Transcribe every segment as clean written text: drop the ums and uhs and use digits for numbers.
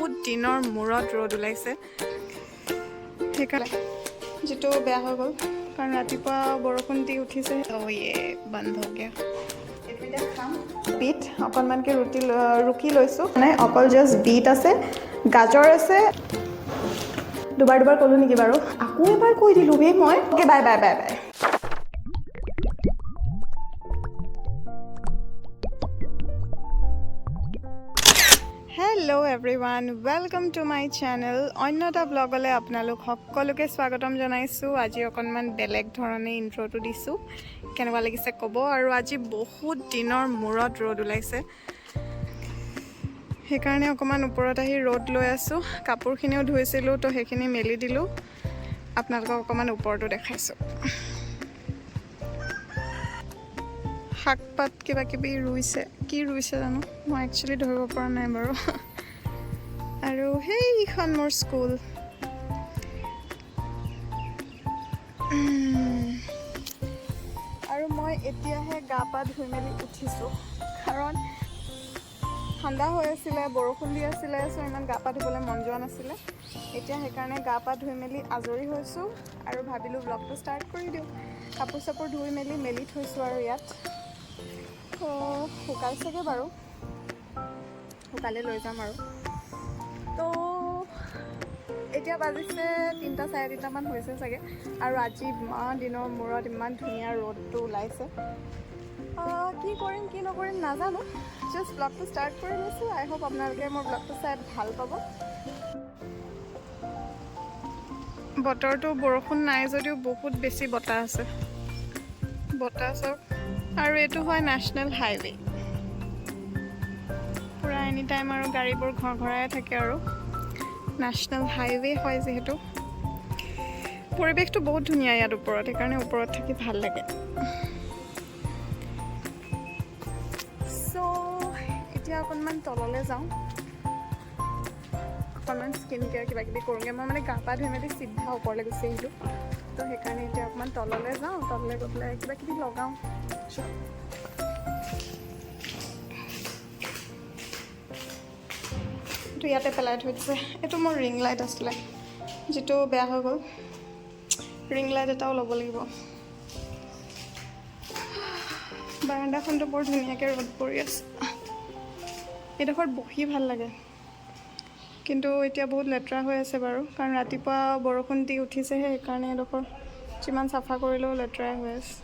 বহুত দিনৰ মূৰত ৰ'দ ওলাইছে সেইকাৰণে যেটো বেয়া হৈ গ'ল কাৰণ ৰাতিপুৱা বৰষুণ দি উঠিছে বন্ধ হৈ গয়া এতিয়া খাম বিট অকণমানকৈ ৰুকি লৈছোঁ মানে অকল জাষ্ট বিট আছে গাজৰ আছে দুবাৰ ক'লোঁ নেকি বাৰু আকৌ এবাৰ কৈ দিলোঁ মই okay bye bye bye bye hello' everyone welcome to my channel অন্য এটা ব্লগলৈ আপোনালোক সকলোকে স্বাগতম জনাইছোঁ আজি অকণমান বেলেগ ধৰণে ইণ্ট্ৰ'টো দিছোঁ কেনেকুৱা লাগিছে ক'ব আৰু আজি বহুত দিনৰ মূৰত ৰ'দ ওলাইছে সেইকাৰণে অকণমান ওপৰত আহি ৰ'দ লৈ আছোঁ কাপোৰখিনিও ধুইছিলোঁ তো সেইখিনি মেলি দিলোঁ আপোনালোকক অকণমান ওপৰটো দেখাইছোঁ শাক পাত কিবা কিবি ৰুইছে কি ৰুইছে জানো মই একচুৱেলি ধৰিব পৰা নাই বাৰু আৰু সেইখন মোৰ স্কুল আৰু মই এতিয়াহে গা পা ধুই মেলি উঠিছোঁ কাৰণ ঠাণ্ডা হৈ আছিলে বৰষুণ দি আছিলে চ' ইমান গা পা ধুবলৈ মন যোৱা নাছিলে এতিয়া সেইকাৰণে গা পা ধুই মেলি আজৰি হৈছোঁ আৰু ভাবিলোঁ ব্লগটো ষ্টাৰ্ট কৰি দিওঁ কাপোৰ চাপোৰ ধুই মেলি থৈছোঁ আৰু ইয়াত শুকাইছেগৈ বাৰু শুকালে লৈ যাম আৰু তো এতিয়া বাজিছে 3টা 3:30মান হৈছে চাগে আৰু আজি ইমান দিনৰ মূৰত ইমান ধুনীয়া ৰ'দটো ওলাইছে কি কৰিম কি নকৰিম নাজানো জাষ্ট ব্লগটো ষ্টাৰ্ট কৰি লৈছোঁ আই হোপ আপোনালোকে মোৰ ব্লগটো চাই ভাল পাব বতৰটো বৰষুণ নাই যদিও বহুত বেছি বতাহ আছে বতাহ চাওক আৰু এইটো হয় নেশ্যনেল হাইৱে পূৰা এনি টাইম আৰু গাড়ীবোৰ ঘৰঘৰাই থাকে আৰু নেশ্যনেল হাইৱে হয় যিহেতু পৰিৱেশটো বহুত ধুনীয়া ইয়াত ওপৰত সেইকাৰণে ওপৰত থাকি ভাল লাগে চ' এতিয়া অকণমান তললৈ যাওঁ অকণমান স্কিন কেয়াৰ কিবা কিবি কৰোঁগৈ মই মানে গা পা ধুই মেলি চিধা ওপৰলৈ গুচি আহিলোঁ তো সেইকাৰণে এতিয়া অকণমান তললৈ যাওঁ তললৈ গৈ পেলাই কিবা কিবি লগাওঁ এইটো ইয়াতে পেলাই থৈ দিছে এইটো মোৰ ৰিং লাইট আছিলে যিটো বেয়া হৈ গ'ল ৰিং লাইট এটাও ল'ব লাগিব বাৰাণ্ডাখনটো বৰ ধুনীয়াকৈ ৰ'দ পৰি আছে এইডোখৰত বহি ভাল লাগে কিন্তু এতিয়া বহুত লেতেৰা হৈ আছে বাৰু কাৰণ ৰাতিপুৱা বৰষুণ দি উঠিছেহে সেইকাৰণে এইডোখৰ যিমান চাফা কৰিলেও লেতেৰাই হৈ আছে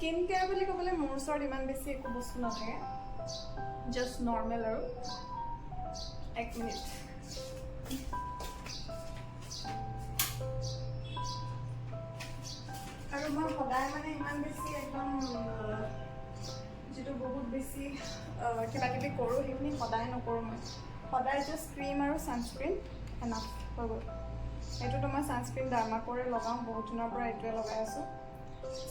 স্কিন কেয়াৰ বুলি ক'বলৈ মোৰ ওচৰত ইমান বেছি একো বস্তু নাথাকে জাষ্ট নৰ্মেল আৰু এক মিনিট আৰু মই সদায় মানে ইমান বেছি একদম যিটো বহুত বেছি কিবা কিবি কৰোঁ সেইখিনি সদায় নকৰোঁ মই সদায় জাষ্ট ক্ৰীম আৰু ছানস্ক্ৰীন এনাফ হৈ গ'ল এইটোতো মই ছানস্ক্ৰীন ডাৰ্মাকোৰে লগাওঁ বহুত দিনৰ পৰা এইটোৱে লগাই আছোঁ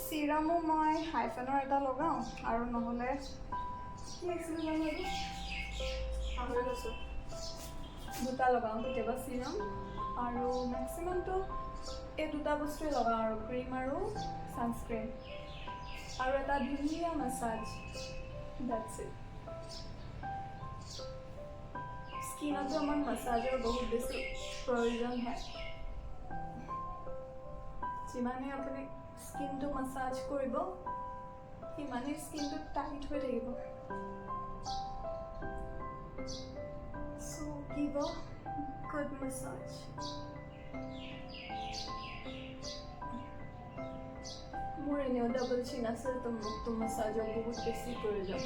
চিৰামো মই হাইফেনৰ এটা লগাওঁ আৰু নহ'লে পাহৰি গৈছোঁ দুটা লগাওঁ কেতিয়াবা চিৰাম আৰু মেক্সিমামটো এই দুটা বস্তুৱে লগাওঁ আৰু ক্ৰীম আৰু ছানস্ক্ৰীন আৰু এটা ধুনীয়া মাছাজ ডেটছ ইট স্কিনতো আমাৰ মাছাজৰ বহুত বেছি প্ৰয়োজন হয় যিমানে আপুনি স্কিনটো মাছাজ কৰিব সিমানেই স্কিনটো টাইট হৈ থাকিব চ' গিভ আ গুড মাছাজ মোৰ এনেও ডাবল চিন আছে তো মোকতো মাছাজৰ বহুত বেছি প্ৰয়োজন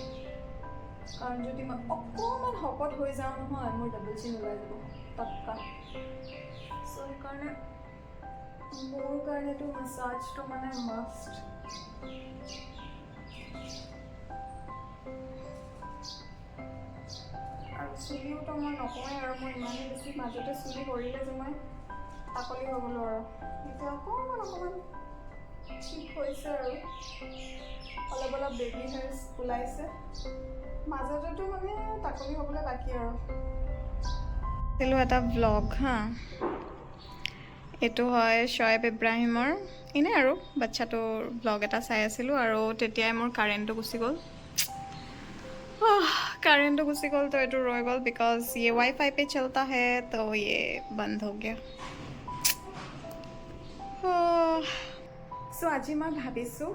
কাৰণ যদি মই অকণমান শকত হৈ যাওঁ নহয় মোৰ ডাবল চিন ওলাই যাব পাক্কা চ' সেইকাৰণে মোৰ কাৰণেতো মাছাজটো মানে মাষ্ট আৰু চুলিওতো মই নকওঁৱেই আৰু মই ইমানেই বেছি মাজতে চুলি কৰিলে যে মই পাকলি হৈ গ'লোঁ আৰু এতিয়া অকণমান ঠিক হৈছে আৰু অলপ অলপ বেবী হেয়াৰ্ছ ওলাইছে মাজতেতো মানে টাকলি হ'বলৈ বাকী আৰু এটা ব্লগ হা এইটো হয় শ্বয়েব ইব্ৰাহিমৰ এনেই আৰু বাচ্চাটোৰ ব্লগ এটা চাই আছিলোঁ আৰু তেতিয়াই মোৰ কাৰেণ্টটো গুচি গ'ল কাरेंट तो गुस्सी गल तो ये रह गल बिकॉज ये वाईफाई पे चलता है तो ये बंद हो गया सो आज मैं भाविছোঁ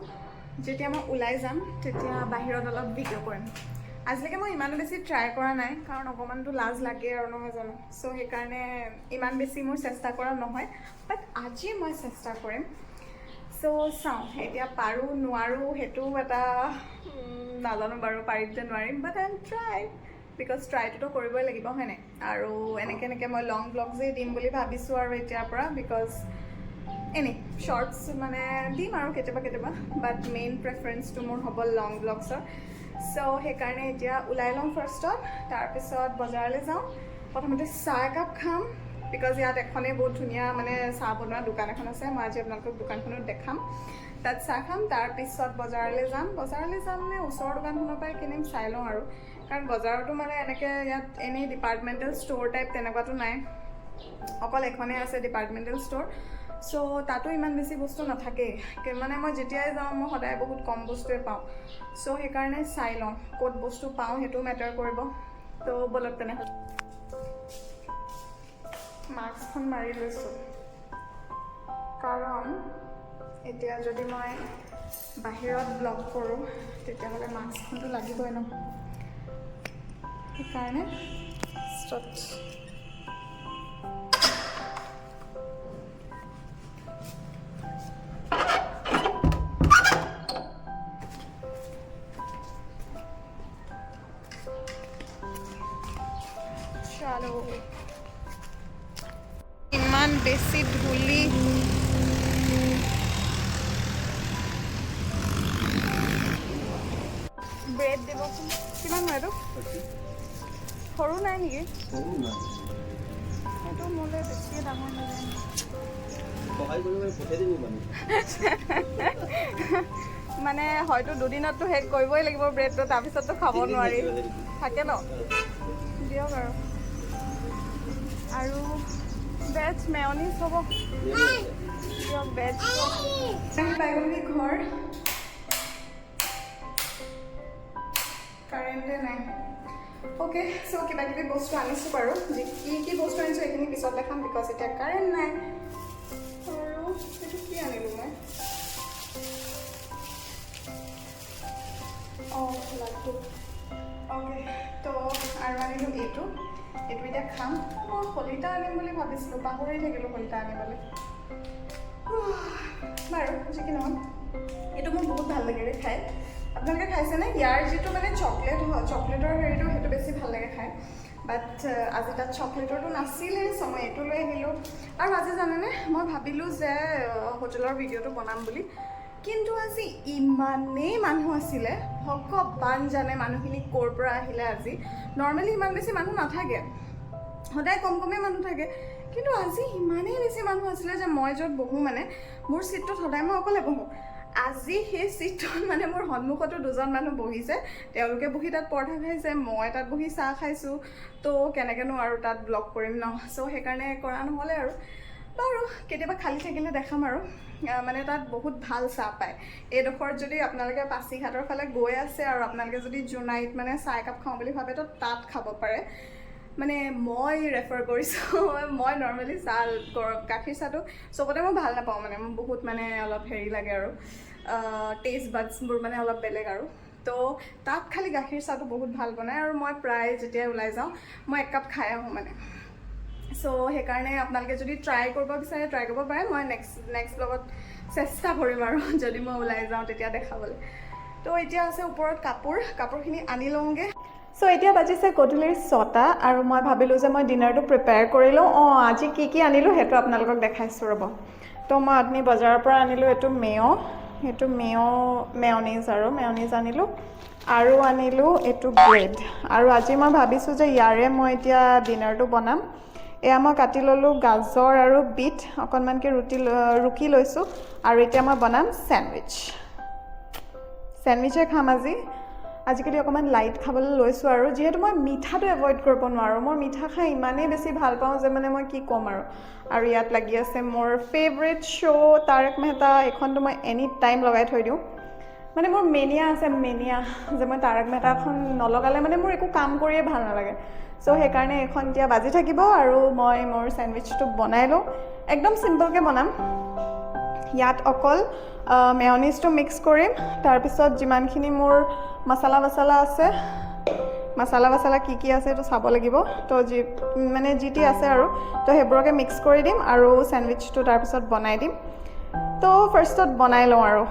যেতিয়া মই ওলাই যাম তেতিয়া বাহিৰত অলপ ভিডিঅ' কৰিম আজিলৈকে মই ইমান বেছি ট্ৰাই কৰা নাই কাৰণ অকণমানতো লাজ লাগে আৰু নহয় জানো চ' সেইকাৰণে ইমান বেছি মোৰ চেষ্টা কৰা নহয় বাট আজি মই চেষ্টা কৰিম চ' চাওঁ এতিয়া পাৰোঁ নোৱাৰোঁ সেইটো এটা নাজানো বাৰু পাৰিম যে নোৱাৰিম বাট আই এম ট্ৰাই বিকজ ট্ৰাইটোতো কৰিবই লাগিব হয়নে আৰু এনেকৈ মই লং ব্লগছেই দিম বুলি ভাবিছোঁ আৰু এতিয়াৰ পৰা বিকজ এনেই শ্বৰ্টছ মানে দিম আৰু কেতিয়াবা বাট মেইন প্ৰেফাৰেঞ্চটো মোৰ হ'ব লং ব্লগছৰ চ' সেইকাৰণে এতিয়া ওলাই লওঁ ফাৰ্ষ্টত তাৰপিছত বজাৰলৈ যাওঁ প্ৰথমতে চাহ একাপ খাম বিকজ ইয়াত এখনেই বহুত ধুনীয়া মানে চাহ বনোৱা দোকান এখন আছে মই আজি আপোনালোকক দোকানখনত দেখাম তাত চাহ খাম তাৰপিছত বজাৰলৈ যাম নে ওচৰৰ দোকানখনৰ পৰাই কিনিম চাই লওঁ আৰু কাৰণ বজাৰতো মানে এনেকৈ ইয়াত এনেই ডিপাৰ্টমেণ্টেল ষ্ট'ৰ টাইপ তেনেকুৱাতো নাই অকল এখনেই আছে ডিপাৰ্টমেণ্টেল ষ্ট'ৰ চ' তাতো ইমান বেছি বস্তু নাথাকেই মানে মই যেতিয়াই যাওঁ মই সদায় বহুত কম বস্তুৱে পাওঁ চ' সেইকাৰণে চাই লওঁ ক'ত বস্তু পাওঁ সেইটো মেটাৰ কৰিব তো বলক তেনেহ'লে মাস্কখন মাৰি লৈছোঁ কাৰণ এতিয়া যদি মই বাহিৰত ব্লগ কৰোঁ তেতিয়াহ'লে মাস্কখনটো লাগিবই ন সেইকাৰণে ষ্টাৰ্ট চলো ইমান বেছি ধূলি ব্ৰেড দিবচোন কিমান হয় এইটো সৰু নাই নেকি সেইটো মোলৈ বেছিয়ে ডাঙৰ নাযায় মানে হয়তো দুদিনততো শেষ কৰিবই লাগিব ব্ৰেডটো তাৰপিছততো খাব নোৱাৰি থাকে ন দিয়ক আৰু ভেজ মেয়নিজ হ'ব দিয়ক ভেজ পাই গ'লহি ঘৰ কাৰেণ্টে নাই অ'কে চ' কিবা কিবি বস্তু আনিছোঁ বাৰু যে কি বস্তু আনিছোঁ এইখিনি পিছত দেখাম বিকজ এতিয়া কাৰেণ্ট নাই আৰু এইটো কি আনিলোঁ মই লাড্ডু অ'কে তো আৰু আনিলোঁ এইটো এতিয়া খাম মই শলিতা আনিম বুলি ভাবিছিলোঁ পাহৰি থাকিলোঁ শলিতা আনিবলৈ বাৰু যি কি নহওক এইটো মোৰ বহুত ভাল লাগে দেই খাই আপোনালোকে খাইছেনে ইয়াৰ যিটো মানে চকলেটৰ হেৰিটো সেইটো বেছি ভাল লাগে খাই বাট আজি তাত চকলেটৰটো নাছিলে চ' মই এইটো লৈ আহিলোঁ আৰু আজি জানেনে মই ভাবিলোঁ যে হোটেলৰ ভিডিঅ'টো বনাম বুলি কিন্তু আজি ইমানেই মানুহ আছিলে ভগৱান জানে মানুহখিনি ক'ৰ পৰা আহিলে আজি নৰ্মেলি ইমান বেছি মানুহ নাথাকে সদায় কমেই মানুহ থাকে কিন্তু আজি ইমানেই বেছি মানুহ আছিলে যে মই য'ত বহোঁ মানে মোৰ ছিটটোত সদায় মই অকলে বহোঁ আজি সেই ছিটটোত মানে মোৰ সন্মুখতো দুজন মানুহ বহিছে তেওঁলোকে বহি তাত পৰঠা খাইছে মই তাত বহি চাহ খাইছোঁ তো কেনেকৈনো আৰু তাত ব্লগ কৰিম ন চ' সেইকাৰণে কৰা নহ'লে আৰু বাৰু কেতিয়াবা খালী থাকিলে দেখাম আৰু মানে তাত বহুত ভাল চাহ পায় এইডোখৰত যদি আপোনালোকে পাছিঘাটৰ ফালে গৈ আছে আৰু আপোনালোকে যদি জোনাইত মানে চাহ একাপ খাওঁ বুলি ভাবে তো তাত খাব পাৰে মানে মই ৰেফাৰ কৰিছোঁ মই নৰ্মেলি চাহ গাখীৰ চাহটো চবতে মই ভাল নাপাওঁ মানে মোৰ বহুত মানে অলপ হেৰি লাগে আৰু টেষ্ট বাডছবোৰ মানে অলপ বেলেগ আৰু তো তাত খালি গাখীৰ চাহটো বহুত ভাল বনায় আৰু মই প্ৰায় যেতিয়া ওলাই যাওঁ মই একাপ খাই আহোঁ মানে চ' সেইকাৰণে আপোনালোকে যদি ট্ৰাই কৰিব বিচাৰে ট্ৰাই কৰিব পাৰে মই নেক্সট ব্লগত চেষ্টা কৰিম আৰু যদি মই ওলাই যাওঁ তেতিয়া দেখাবলৈ তো এতিয়া আছে ওপৰত কাপোৰখিনি আনি লওঁগৈ চ' এতিয়া বাজিছে গধূলিৰ 6টা আৰু মই ভাবিলোঁ যে মই ডিনাৰটো প্ৰিপেয়াৰ কৰি লওঁ আজি কি আনিলোঁ সেইটো আপোনালোকক দেখাইছোঁ ৰ'ব তো মই আপুনি বজাৰৰ পৰা আনিলোঁ এইটো মেয়নিজ আনিলোঁ আৰু আনিলোঁ এইটো ব্ৰেড আৰু আজি মই ভাবিছোঁ যে ইয়াৰে মই এতিয়া ডিনাৰটো বনাম এয়া মই কাটি ল'লোঁ গাজৰ আৰু বিট অকণমানকৈ ৰুকি লৈছোঁ আৰু এতিয়া মই বনাম চেণ্ডউইচে খাম আজিকালি অকণমান লাইট খাবলৈ লৈছোঁ আৰু যিহেতু মই মিঠাটো এভইড কৰিব নোৱাৰোঁ মই মিঠা খাই ইমানেই বেছি ভাল পাওঁ যে মানে মই কি ক'ম আৰু ইয়াত লাগি আছে মোৰ ফেভৰেট শ্ব' তাৰক মেহতা এইখনটো মই এনি টাইম লগাই থৈ দিওঁ মানে মোৰ মেনিয়া আছে যে মই তাৰক মেহতাখন নলগালে মানে মোৰ একো কাম কৰিয়ে ভাল নালাগে চ' সেইকাৰণে এইখন এতিয়া বাজি থাকিব আৰু মই মোৰ চেণ্ডউইচটো বনাই লওঁ একদম চিম্পলকৈ বনাম ইয়াত অকল মেয়নিজটো মিক্স কৰিম তাৰপিছত যিমানখিনি মোৰ মছলা আছে মছলা কি আছে এইটো চাব লাগিব তো যি টি আছে আৰু তো সেইবোৰকে মিক্স কৰি দিম আৰু চেণ্ডউইচটো তাৰপিছত বনাই দিম তো ফাৰ্ষ্টত বনাই লওঁ আৰু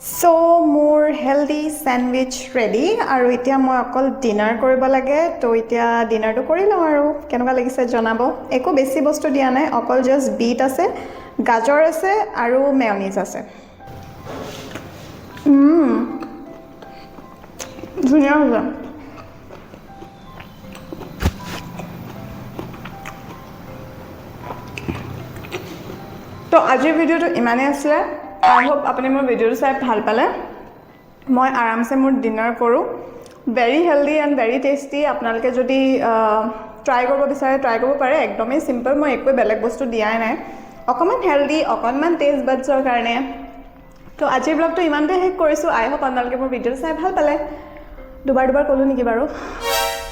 চ' মোৰ হেল্ডি চেণ্ডউইচ ৰেডি আৰু এতিয়া মই অকল ডিনাৰ কৰিব লাগে তো এতিয়া ডিনাৰটো কৰি লওঁ আৰু কেনেকুৱা লাগিছে জনাব একো বেছি বস্তু দিয়া নাই অকল জাষ্ট বিট আছে গাজৰ আছে আৰু মেয়নিজ আছে ধুনীয়া হৈছে তো আজিৰ ভিডিঅ'টো ইমানেই আছিলে আই হোপ আপুনি মোৰ ভিডিঅ'টো চাই ভাল পালে মই আৰামছে মোৰ ডিনাৰ কৰোঁ very healthy and very tasty আপোনালোকে যদি ট্ৰাই কৰিব বিচাৰে ট্ৰাই কৰিব পাৰে একদমেই চিম্পল মই একোৱে বেলেগ বস্তু দিয়াই নাই অকণমান হেল্ডি অকণমান টেষ্ট বাডছৰ কাৰণে তো আজিৰ ব্লগটো ইমানতে শেষ কৰিছোঁ আই হোপ আপোনালোকে মোৰ ভিডিঅ'টো চাই ভাল পালে দুবাৰ ক'লোঁ নেকি বাৰু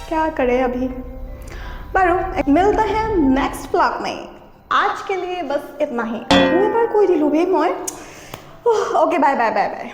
क्या करे अभी বাৰু मिलता है नेक्स्ट ब्लॉग में आज के लिए बस इतना ही मैं कोई दिलूँ भाई मैं ओके बाय